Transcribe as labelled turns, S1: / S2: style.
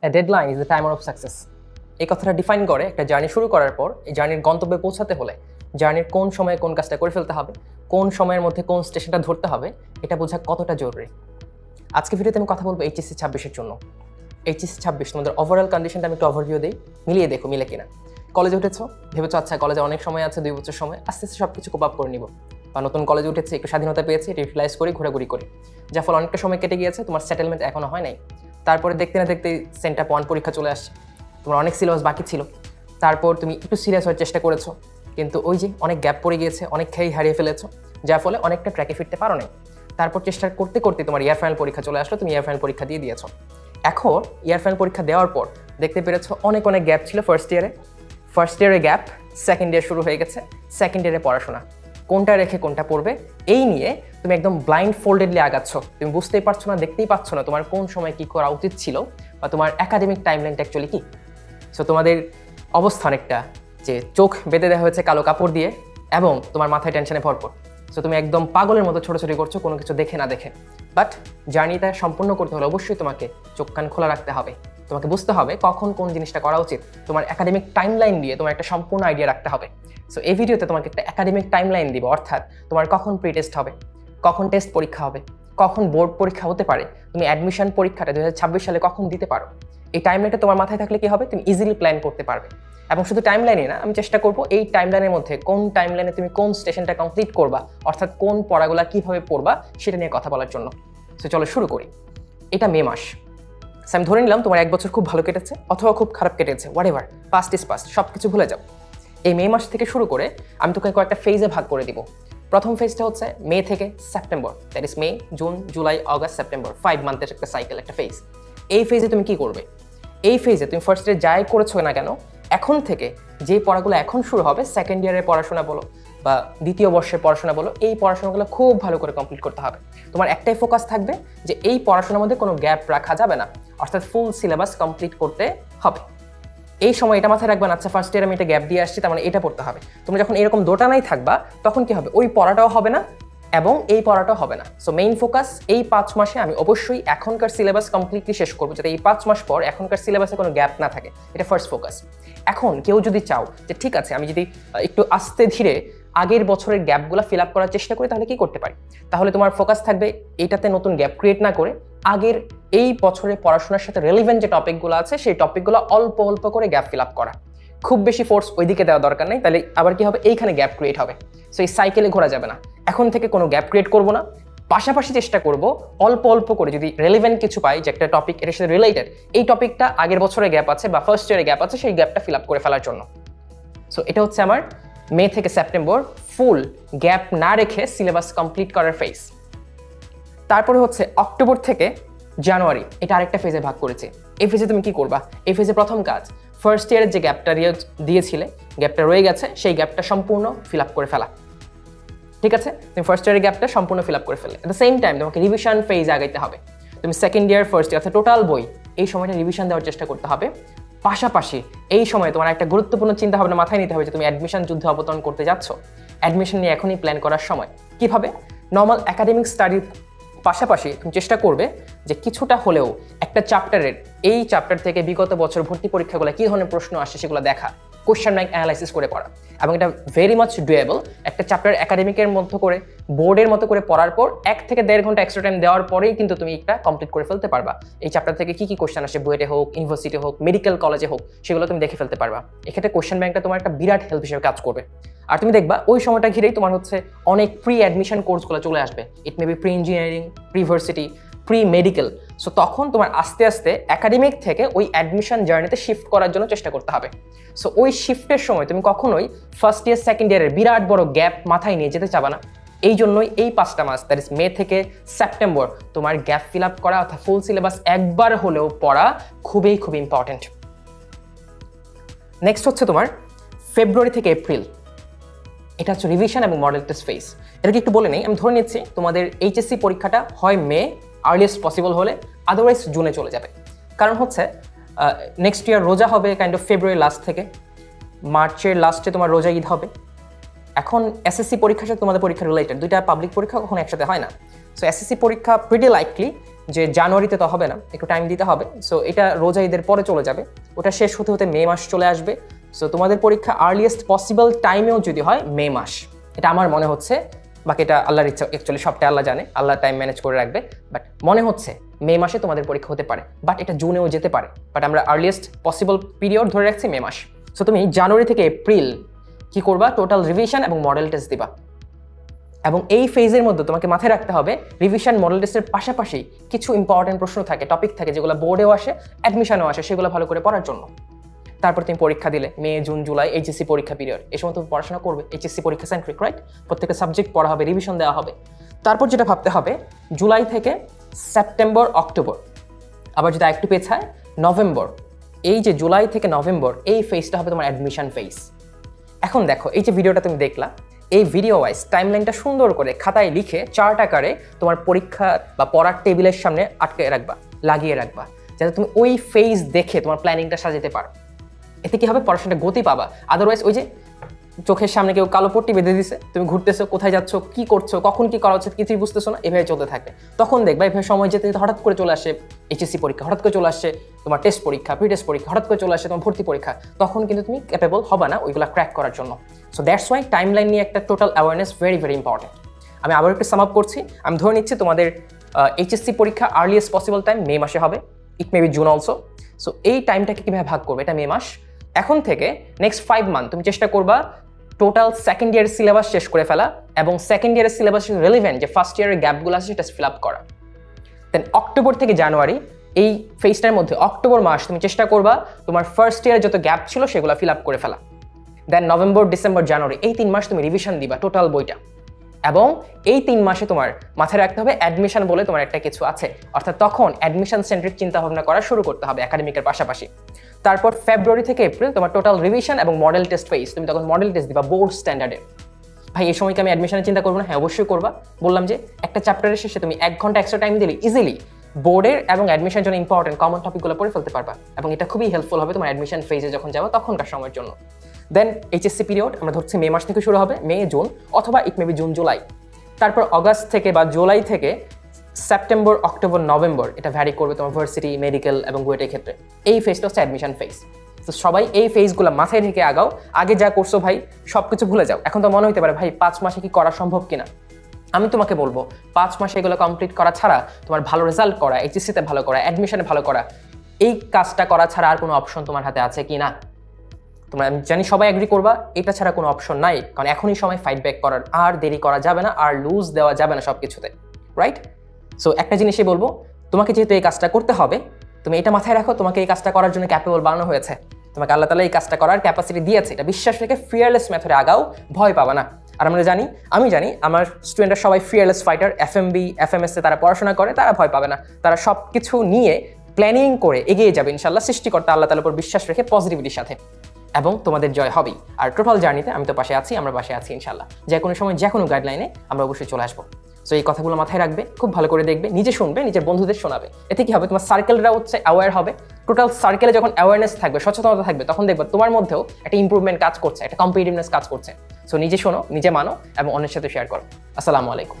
S1: A deadline is the timer of success. এই কথাটা define করে একটা জার্নি শুরু করার পর এই জার্নির গন্তব্যে পৌঁছাতে হলে জার্নির কোন সময়ে কোন কাজটা করে ফেলতে হবে, কোন সময়ের মধ্যে কোন স্টেশনটা ধরতে হবে, এটা বোঝা কতটা জরুরি। আজকে ভিডিওতে আমি কথা বলবো এইচএসসি 26-এর জন্য। এইচএসসি 26 তোমাদের ওভারঅল কন্ডিশনটা আমি একটু ওভারভিউ দিই, মিলিয়ে দেখো মিলে কিনা। কলেজে উঠেছো, ভেবেছো আচ্ছা কলেজে অনেক সময় আছে, 2 বছর সময়, আস্তে আস্তে সব কিছু কোপ আপ করে নিব। বা নতুন কলেজে উঠেছে, একটু স্বাধীনতা পেয়েছে, এটা ইউটিলাইজ করি, ঘোরাঘুরি করি, যার ফলে অনেকটা সময় কেটে গিয়েছে, তোমার সেটেলমেন্ট এখনো হয় নাই। তারপরে দেখতে না দেখতে সেন্টার 1 পরীক্ষা চলে আসছে, তোমার অনেক সিলেবাস বাকি ছিল। তারপর তুমি একটু সিরিয়াস হওয়ার চেষ্টা করেছো, কিন্তু ওই যে অনেক গ্যাপ পড়ে গিয়েছে, অনেক খেই হারিয়ে ফেলেছো, যার ফলে অনেকটা ট্র্যাকে ফিরতে পারো নাই। তারপর চেষ্টা করতে করতে তোমার ইয়ার ফাইনাল পরীক্ষা চলে আসলো, তুমি ইয়ার ফাইনাল পরীক্ষা দিয়ে দিয়েছো। এখন ইয়ার ফাইনাল পরীক্ষা দেওয়ার পর দেখতে পেরেছো অনেক গ্যাপ ছিল ফার্স্ট ইয়ারে গ্যাপ, সেকেন্ড ইয়ার শুরু হয়ে গেছে, সেকেন্ড ইয়ারে পড়াশোনা কোনটা রেখে কোনটা পড়বে এই নিয়ে তুমি একদম ব্লাইন্ড ফোল্ডেডলি আগাচ্ছ। তুমি বুঝতেই পারছো না, দেখতেই পাচ্ছ না তোমার কোন সময় কি করা উচিত ছিল বা তোমার একাডেমিক টাইমলাইনটা অ্যাকচুয়ালি কি। সো তোমাদের অবস্থা অনেকটা যে চোখ বেঁধে দেওয়া হয়েছে কালো কাপড় দিয়ে এবং তোমার মাথায় টেনশনে ভরপুর। সো তুমি একদম পাগলের মতো ছোটাছুটি করছো কোনো কিছু দেখে না দেখে। বাট জার্নিটা সম্পূর্ণ করতে হলে অবশ্যই তোমাকে চোখ কান খোলা রাখতে হবে, তোমাকে বুঝতে হবে কখন কোন জিনিসটা করা উচিত, তোমার একাডেমিক টাইমলাইন দিয়ে তোমার একটা সম্পূর্ণ আইডিয়া রাখতে হবে। সো এই ভিডিওতে তোমাকে একটা একাডেমিক টাইমলাইন দিব, অর্থাৎ তোমার কখন প্রি টেস্ট হবে, কখন টেস্ট পরীক্ষা হবে, কখন বোর্ড পরীক্ষা হতে পারে, তুমি অ্যাডমিশন পরীক্ষাটা 2026 সালে কখন দিতে পারো। এই টাইমলাইনটা তোমার মাথায় থাকলে কি হবে, তুমি ইজিলি প্ল্যান করতে পারবে। এবং শুধু টাইমলাইনে না, আমি চেষ্টা করবো এই টাইমলাইনের মধ্যে কোন টাইমলাইনে তুমি কোন স্টেশনটা কমপ্লিট করবা, অর্থাৎ কোন পড়াগুলা কীভাবে পড়বা সেটা নিয়ে কথা বলার জন্য। সো চলো শুরু করি। এটা মে মাস, আমি ধরে নিলাম তোমার 1 বছর খুব ভালো কেটেছে অথবা খুব খারাপ কেটেছে, what ever, past is past, সব কিছু ভুলে যাও। এই মে মাস থেকে শুরু করে আমি তোকে কয়েকটা ফেজে ভাগ করে দিব। প্রথম ফেজটা হচ্ছে মে থেকে September, that is May, June, July, August, September, 5 মান্থের একটা সাইকেল, একটা ফেজ। এই ফেজে তুমি কি করবে? এই ফেজে তুমি ফার্স্ট ইয়ার যাই করেছো না কেন, এখন থেকে যে পড়াগুলো এখন শুরু হবে, সেকেন্ড ইয়ারের পড়াশোনা বলো বা দ্বিতীয় বর্ষের পড়াশোনা বলো, এই পড়াশোনাগুলো খুব ভালো করে কমপ্লিট করতে হবে। তোমার একটাই ফোকাস থাকবে যে এই পড়াশোনার মধ্যে কোনো গ্যাপ রাখা যাবে না, অর্থাৎ ফুল সিলেবাস কমপ্লিট করতে হবে। এই সময় এটা মাথায় রাখবেন, আচ্ছা ফার্স্ট ইয়ার আমি এটা গ্যাপ দিয়ে আসছি, তার মানে এটা পড়তে হবে। তুমি যখন এরকম দোটানাই থাকবা তখন কি হবে, ওই পড়াটাও হবে না এবং এই পড়াটাও হবে না। সো মেইন ফোকাস এই 5 মাসে আমি অবশ্যই এখনকার সিলেবাস কমপ্লিটলি শেষ করবো, যাতে এই 5 মাস পর এখনকার সিলেবাসে কোনো গ্যাপ না থাকে, এটা ফার্স্ট ফোকাস। এখন কেউ যদি চাও যে ঠিক আছে আমি যদি একটু আস্তে ধীরে আগের বছরের গ্যাপগুলো ফিল আপ করার চেষ্টা করি, তাহলে কি করতে পারি? তাহলে তোমার ফোকাস থাকবে এইটাতে নতুন গ্যাপ ক্রিয়েট না করে আগের এই বছরের পড়াশোনার সাথে রেলিভেন্ট যে টপিকগুলো আছে সেই টপিকগুলো অল্প অল্প করে গ্যাপ ফিল আপ করা, খুব বেশি ফোর্স ওইদিকে দেওয়া দরকার নেই, তাহলে আবার কি হবে, এইখানে গ্যাপ ক্রিয়েট হবে। সো এই সাইকেলে ঘোরা যাবে না, এখন থেকে কোনো গ্যাপ ক্রিয়েট করবো না, পাশাপাশি চেষ্টা করব অল্প অল্প করে যদি রেলিভেন্ট কিছু পাই যে একটা টপিক এর সাথে রিলেটেড, এই টপিকটা আগের বছরের গ্যাপ আছে বা ফার্স্ট ইয়ারে গ্যাপ আছে, সেই গ্যাপটা ফিল আপ করে ফেলার জন্য। সো এটা হচ্ছে আমার মে থেকে সেপ্টেম্বর ফুল গ্যাপ না রেখে সিলেবাস কমপ্লিট করার ফেজ। তারপরে হচ্ছে অক্টোবর থেকে জানুয়ারি, এটা আরেকটা ফেজে ভাগ করেছে। এই ফেজে তুমি কি করবা? এই ফেজে প্রথম কাজ, ফার্স্ট ইয়ারের যে গ্যাপটা দিয়েছিলে, গ্যাপটা রয়ে গেছে, সেই গ্যাপটা সম্পূর্ণ ফিল আপ করে ফেলা। ঠিক আছে, তুমি ফার্স্ট ইয়ারের গ্যাপটা সম্পূর্ণ ফিল আপ করে ফেলে। এট দ্য সেম টাইম তোমাকে রিভিশন ফেজ আগাইতে হবে। তুমি সেকেন্ড ইয়ার, ফার্স্ট ইয়ার, অর্থাৎ টোটাল বই এই সময়টা রিভিশন দেওয়ার চেষ্টা করতে হবে। পাশাপাশি এই সময় তোমার একটা গুরুত্বপূর্ণ চিন্তা ভাবনা মাথায় নিতে হবে যে তুমি অ্যাডমিশন যুদ্ধে অবতরণ করতে যাচ্ছ। অ্যাডমিশন নিয়ে এখনই প্ল্যান করার সময়। কিভাবে? নর্মাল একাডেমিক স্টাডির পাশাপাশি তুমি চেষ্টা করবে যে কিছুটা হলেও একটা চ্যাপ্টারের, এই চ্যাপ্টার থেকে বিগত বছর ভর্তি পরীক্ষাগুলো কী ধরনের প্রশ্ন আসছে সেগুলো দেখা, কোয়েশ্চেন ব্যাংক অ্যানালাইসিস করে পড়া, এবং এটা ভেরি মাচ ডুয়েবল। একটা চ্যাপ্টার একাডেমিকের মতো করে বোর্ডের মতো করে পড়ার পর 1 থেকে 1.5 ঘন্টা এক্সট্রা টাইম দেওয়ার পরেই কিন্তু তুমি এটা কমপ্লিট করে ফেলতে পারবা। এই চ্যাপ্টার থেকে কী কী কোয়েশ্চেন আসে, বুয়েটে হোক, ইউনিভার্সিটি হোক, মেডিকেল কলেজে হোক, সেগুলো তুমি দেখে ফেলতে পারবা। এক্ষেত্রে কোয়েশ্চেন ব্যাংকটা তোমার একটা বিরাট হেল্প হিসেবে কাজ করবে। আর তুমি দেখবা ওই সময়টা ঘিরেই তোমার হচ্ছে অনেক প্রি অ্যাডমিশন কোর্সগুলো চলে আসবে। It may be pre engineering, pre varsity, pre medical. So তখন তোমার আস্তে আস্তে একাডেমিক থেকে ওই অ্যাডমিশন জার্নিতে শিফট করার জন্য চেষ্টা করতে হবে। সো ওই শিফটের সময় তুমি কখনোই ফার্স্ট ইয়ার সেকেন্ড ইয়ারের বিরাট বড় গ্যাপ মাথায় নিয়ে যেতে চাবা না। এই জন্যই এই 5টা মাস, দ্যাট ইজ মে থেকে সেপ্টেম্বর, তোমার গ্যাপ ফিল আপ করা অর্থাৎ ফুল সিলেবাস একবার হলেও পড়া খুবই ইম্পর্টেন্ট। নেক্সট হচ্ছে তোমার ফেব্রুয়ারি থেকে এপ্রিল, এটা হচ্ছে রিভিশন এবং মডেল টেস্ট ফেজ। এটাকে একটু বলে নেই, আমি ধরে নিচ্ছি তোমাদের এইচএসসি পরীক্ষাটা হয় মে, আর্লিয়েস্ট পসিবল হলে, আদারওয়াইজ জুনে চলে যাবে। কারণ হচ্ছে নেক্সট ইয়ার রোজা হবে কাইন্ড অফ ফেব্রুয়ারি লাস্ট থেকে, মার্চের লাস্টে তোমার রোজা ঈদ হবে। এখন এসএসসি পরীক্ষার সাথে তোমাদের পরীক্ষা রিলেটেড, দুইটা পাবলিক পরীক্ষা কখনো একসাথে হয় না। সো এসএসসি পরীক্ষা প্রিটি লাইকলি যে জানুয়ারিতে তো হবে না, একটু টাইম দিতে হবে। সো এটা রোজা ঈদের পরে চলে যাবে, ওটা শেষ হতে হতে মে মাস চলে আসবে। সো তোমাদের পরীক্ষা আর্লিয়েস্ট পসিবল টাইমেও যদি হয় মে মাস, এটা আমার মনে হচ্ছে, বাকি এটা আল্লাহর ইচ্ছা, অ্যাকচুয়ালি সবটা আল্লাহ জানে, আল্লাহ টাইম ম্যানেজ করে রাখবে। বাট মনে হচ্ছে মে মাসে তোমাদের পরীক্ষা হতে পারে, বাট এটা জুনেও যেতে পারে, বাট আমরা আর্লিয়েস্ট পসিবল পিরিয়ড ধরে রাখছি মে মাস। সো তুমি জানুয়ারি থেকে এপ্রিল কি করবা, টোটাল রিভিশন এবং মডেল টেস্ট দিবা। এবং এই ফেজের মধ্যে তোমাকে মাথায় রাখতে হবে রিভিশন মডেল টেস্টের পাশাপাশি কিছু ইম্পর্টেন্ট প্রশ্ন থাকে, টপিক থাকে, যেগুলো বোর্ডেও আসে, অ্যাডমিশনেও আসে, সেগুলো ভালো করে পড়ার জন্য। তারপর তুমি পরীক্ষা দিলে মে, জুন, জুলাই এইচএসসি পরীক্ষা পিরিয়ড, এই সময় তুমি পড়াশোনা করবে, এইচএসসি পরীক্ষা সেন্ট্রিক, রাইট? প্রত্যেকটা সাবজেক্ট পড়া হবে, রিভিশন দেওয়া হবে। তারপর যেটা ভাবতে হবে, জুলাই থেকে সেপ্টেম্বর, অক্টোবর, আবার যদি একটু পেছায় নভেম্বর, এই যে জুলাই থেকে নভেম্বর, এই ফেজটা হবে তোমার অ্যাডমিশন ফেজ। এখন দেখো, এই যে ভিডিওটা তুমি দেখলা, এই ভিডিও ওয়াইজ টাইমলাইনটা সুন্দর করে খাতায় লিখে চার্ট আকারে তোমার পরীক্ষা বা পড়ার টেবিলের সামনে আটকে রাখবা, লাগিয়ে রাখবা, যাতে তুমি ওই ফেজ দেখে তোমার প্ল্যানিংটা সাজাতে পারো। এতে কি হবে, পড়াশোনাটা গতি পাবা। আদারওয়াইজ ওই যে চোখের সামনে কেউ কালো পট্টি বেঁধে দিছে, তুমি ঘুরতেছো, কোথায় যাচ্ছ, কি করছো, কখন কি করা হচ্ছে কিছুই বুঝতেছো না, এভাবে চলতে থাকবে। তখন দেখবা এভাবে সময় যেতে যেতে হঠাৎ করে চলে আসে এইচএসসি পরীক্ষা, হঠাৎ করে চলে আসছে তোমার টেস্ট পরীক্ষা, প্রি টেস্ট পরীক্ষা, হঠাৎ করে চলে আসে তোমার ভর্তি পরীক্ষা, তখন কিন্তু তুমি ক্যাপেবল হবে না ওইগুলো ক্র্যাক করার জন্য। সো দ্যাটস ওয়াই টাইমলাইন নিয়ে একটা total awareness very very important. আমি আবার একটু সাম আপ করছি। আমি ধরে নিচ্ছি তোমাদের এইচএসসি পরীক্ষা আর্লিয়েস্ট পসিবল টাইম মে মাসে হবে, it may be June also. So এই টাইমটাকে কীভাবে ভাগ করবে, এটা মে মাস। এখন থেকে নেক্সট 5 মান্থ তুমি চেষ্টা করবা টোটাল সেকেন্ড ইয়ারের সিলেবাস শেষ করে ফেলা, এবং সেকেন্ড ইয়ারের সিলেবাস রিলেভেন্ট যে ফার্স্ট ইয়ারের গ্যাপগুলো আছে সেটা ফিল আপ করা। দেন অক্টোবর থেকে জানুয়ারি, এই ফেজটার মধ্যে অক্টোবর মাস তুমি চেষ্টা করবা তোমার ফার্স্ট ইয়ারে যত গ্যাপ ছিল সেগুলো ফিল আপ করে ফেলা। দেন নভেম্বর, ডিসেম্বর, জানুয়ারি, এই 3 মাস তুমি রিভিশন দিবা টোটাল বইটা। এবং এই 3 মাসে তোমার মাথায় রাখতে হবে অ্যাডমিশন বলে তোমার একটা কিছু আছে, অর্থাৎ তখন অ্যাডমিশন সেন্ট্রিক চিন্তা ভাবনা করা শুরু করতে হবে একাডেমিকের পাশাপাশি। তারপর ফেব্রুয়ারি থেকে এপ্রিল তোমার টোটাল রিভিশন এবং মডেল টেস্ট ফেজ, তুমি তখন মডেল টেস্ট দিবা বোর্ড স্ট্যান্ডার্ডে। ভাই এই সময়কে আমি অ্যাডমিশনের চিন্তা করবো না, হ্যাঁ অবশ্যই করবা। বললাম যে একটা চ্যাপ্টারের শেষে তুমি 1 ঘন্টা এক্সট্রা টাইম দিলে ইজিলি বোর্ডের এবং অ্যাডমিশনের জন্য ইম্পর্টেন্ট কমন টপিকগুলো পড়ে ফেলতে পারবা, এবং এটা খুবই হেল্পফুল হবে তোমার অ্যাডমিশন ফেজে যখন যাবো তখনকার সময়ের জন্য। দেন এইচএসসি পিরিয়ড আমরা ধরছি মে মাস থেকে শুরু হবে, মে, জুন, অথবা ইট মে বি জুন, জুলাই। তারপর অগাস্ট থেকে বা জুলাই থেকে সেপ্টেম্বর, অক্টোবর, নভেম্বর, এটা ভ্যারি করবে তোমার ভার্সিটি, মেডিকেল এবং বুয়েটের ক্ষেত্রে। এই ফেজটা হচ্ছে অ্যাডমিশন ফেজ। তো সবাই এই ফেজগুলো মাথায় রেখে আগাও। আগে যা করছো ভাই সব কিছু ভুলে যাও। এখন তো মনে হতে পারে ভাই 5 মাসে কি করা সম্ভব কিনা। আমি তোমাকে বলবো 5 মাসে এগুলো কমপ্লিট করা ছাড়া, তোমার ভালো রেজাল্ট করা, এইচএসসিতে ভালো করা, অ্যাডমিশনে ভালো করা, এই কাজটা করা ছাড়া আর কোনো অপশন তোমার হাতে আছে কি না? তোমরা আমি জানি সবাই এগ্রি করবা, এটা ছাড়া কোনো অপশন নাই, কারণ এখনই সময় ফাইট ব্যাক করার, আর দেরি করা যাবে না, আর লুজ দেওয়া যাবে না সব কিছুতে, রাইট? সো একটা জিনিসই বলবো, তোমাকে যেহেতু এই কাজটা করতে হবে, তুমি এটা মাথায় রাখো, তোমাকে এই কাজটা করার জন্য ক্যাপেবল বানানো হয়েছে, তোমাকে আল্লাহ তাআলা এই কাজটা করার ক্যাপাসিটি দিয়েছে, এটা বিশ্বাস রেখে ফিয়ারলেস মেথডে আগাও, ভয় পাবা না। আর আমি জানি আমার স্টুডেন্টরা সবাই ফিয়ারলেস ফাইটার, এফএমবি, এফএমএসে তারা পড়াশোনা করে, তারা ভয় পাবে না, তারা সব কিছু নিয়ে প্ল্যানিং করে এগিয়ে যাবে ইনশাল্লাহ, সৃষ্টিকর্তা আল্লাহ তাআলার উপর বিশ্বাস রেখে পজিটিভিটির সাথে, এবং তোমাদের জয় হবেই। আর টোটাল জার্নিতে আমি তো পাশে আছি, আমরা পাশে আছি ইনশাল্লাহ। যে কোনো সময় যে কোনো গাইডলাইনে আমরা অবশ্যই চলে আসবো। সো এই কথাগুলো মাথায় রাখবে, খুব ভালো করে দেখবে, নিজে শুনবে, নিজের বন্ধুদের শোনাবে। এতে কি হবে, তোমার সার্কেলটা হচ্ছে অ্যাওয়্যার হবে। টোটাল সার্কেলে যখন অ্যাওয়ারনেস থাকবে, সচেতনতা থাকবে, তখন দেখবে তোমার মধ্যেও একটা ইম্প্রুভমেন্ট কাজ করছে, একটা কম্পিটিটিভনেস কাজ করছে। সো নিজে শোনো, নিজে মানো এবং অন্যের সাথে শেয়ার করো। আসসালামু আলাইকুম।